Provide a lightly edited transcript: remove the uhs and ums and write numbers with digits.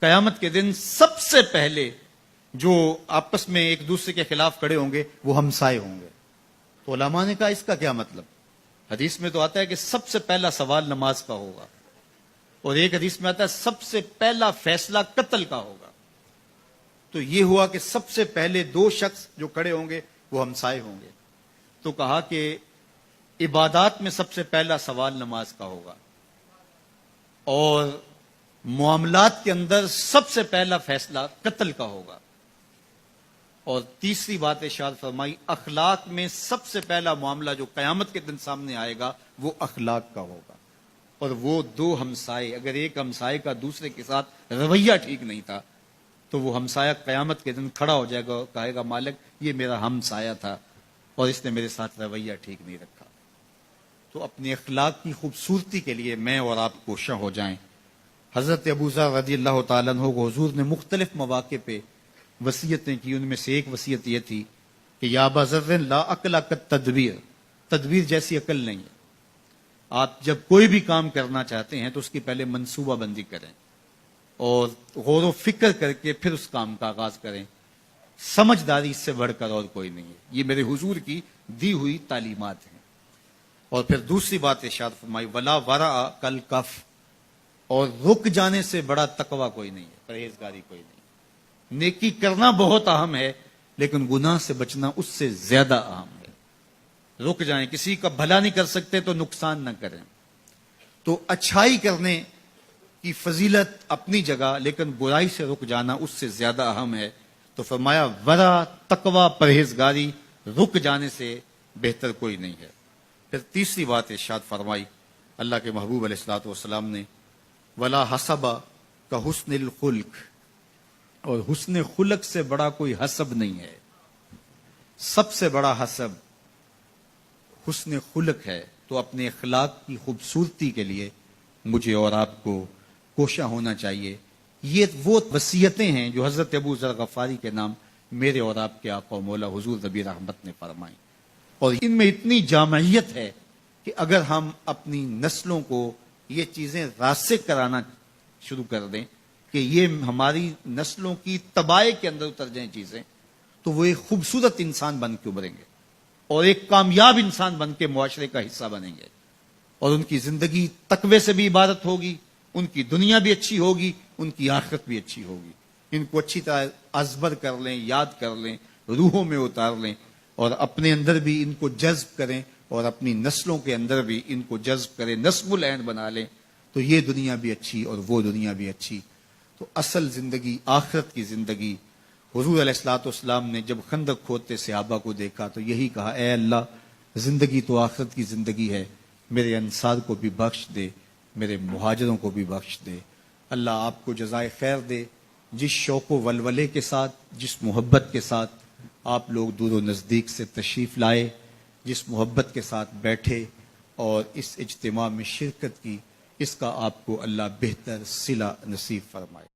قیامت کے دن سب سے پہلے جو آپس میں ایک دوسرے کے خلاف کھڑے ہوں گے وہ ہمسائے ہوں گے. تو علماء نے کہا اس کا کیا مطلب؟ حدیث میں تو آتا ہے کہ سب سے پہلا سوال نماز کا ہوگا، اور ایک حدیث میں آتا ہے سب سے پہلا فیصلہ قتل کا ہوگا. تو یہ ہوا کہ سب سے پہلے دو شخص جو کھڑے ہوں گے وہ ہمسائے ہوں گے. تو کہا کہ عبادات میں سب سے پہلا سوال نماز کا ہوگا، اور معاملات کے اندر سب سے پہلا فیصلہ قتل کا ہوگا. اور تیسری بات ارشاد فرمائی اخلاق میں سب سے پہلا معاملہ جو قیامت کے دن سامنے آئے گا وہ اخلاق کا ہوگا. اور وہ دو ہمسائے، اگر ایک ہمسائے کا دوسرے کے ساتھ رویہ ٹھیک نہیں تھا تو وہ ہمسایہ قیامت کے دن کھڑا ہو جائے گا اور کہے گا مالک یہ میرا ہمسایہ تھا اور اس نے میرے ساتھ رویہ ٹھیک نہیں رکھا. تو اپنے اخلاق کی خوبصورتی کے لیے میں اور آپ کوشاں ہو جائیں. حضرت ابو ذر رضی اللہ تعالیٰ عنہ کو حضور نے مختلف مواقع پہ وصیتیں کی. ان میں سے ایک وصیت یہ تھی کہ یا ابا ذر لا عقل کالتدبیر، تدبیر جیسی عقل نہیں ہے. آپ جب کوئی بھی کام کرنا چاہتے ہیں تو اس کی پہلے منصوبہ بندی کریں اور غور و فکر کر کے پھر اس کام کا آغاز کریں. سمجھداری اس سے بڑھ کر اور کوئی نہیں ہے. یہ میرے حضور کی دی ہوئی تعلیمات ہیں. اور پھر دوسری بات ارشاد فرمائی ولا ورع کالکف، اور رک جانے سے بڑا تقوی کوئی نہیں ہے، پرہیزگاری کوئی نہیں. نیکی کرنا بہت اہم ہے لیکن گناہ سے بچنا اس سے زیادہ اہم ہے. رک جائیں، کسی کا بھلا نہیں کر سکتے تو نقصان نہ کریں. تو اچھائی کرنے کی فضیلت اپنی جگہ، لیکن برائی سے رک جانا اس سے زیادہ اہم ہے. تو فرمایا ورع، تقوی، پرہیزگاری، رک جانے سے بہتر کوئی نہیں ہے. پھر تیسری بات ارشاد فرمائی اللہ کے محبوب علیہ الصلوۃ والسلام نے ولا حسب کا حسن الخلق، اور حسن خلق سے بڑا کوئی حسب نہیں ہے. سب سے بڑا حسب حسن خلق ہے. تو اپنے اخلاق کی خوبصورتی کے لیے مجھے اور آپ کو کوشاں ہونا چاہیے. یہ وہ وصیتیں ہیں جو حضرت ابو ذر غفاری کے نام میرے اور آپ کے آقا و مولا حضور نبی رحمت نے فرمائی. اور ان میں اتنی جامعیت ہے کہ اگر ہم اپنی نسلوں کو یہ چیزیں راسخ کرانا شروع کر دیں کہ یہ ہماری نسلوں کی طباع کے اندر اتر جائیں چیزیں، تو وہ ایک خوبصورت انسان بن کے ابھریں گے اور ایک کامیاب انسان بن کے معاشرے کا حصہ بنیں گے. اور ان کی زندگی تقوی سے بھی عبادت ہوگی، ان کی دنیا بھی اچھی ہوگی، ان کی آخرت بھی اچھی ہوگی. ان کو اچھی طرح ازبر کر لیں، یاد کر لیں، روحوں میں اتار لیں، اور اپنے اندر بھی ان کو جذب کریں اور اپنی نسلوں کے اندر بھی ان کو جذب کریں، نصب العین بنا لیں. تو یہ دنیا بھی اچھی اور وہ دنیا بھی اچھی. تو اصل زندگی آخرت کی زندگی. حضور علیہ الصلوۃ والسلام نے جب خندق کھودتے صحابہ کو دیکھا تو یہی کہا اے اللہ زندگی تو آخرت کی زندگی ہے، میرے انصار کو بھی بخش دے، میرے مہاجروں کو بھی بخش دے. اللہ آپ کو جزائے خیر دے. جس شوق و ولولے کے ساتھ، جس محبت کے ساتھ آپ لوگ دور و نزدیک سے تشریف لائے، جس محبت کے ساتھ بیٹھے اور اس اجتماع میں شرکت کی، اس کا آپ کو اللہ بہتر صلہ نصیب فرمائے.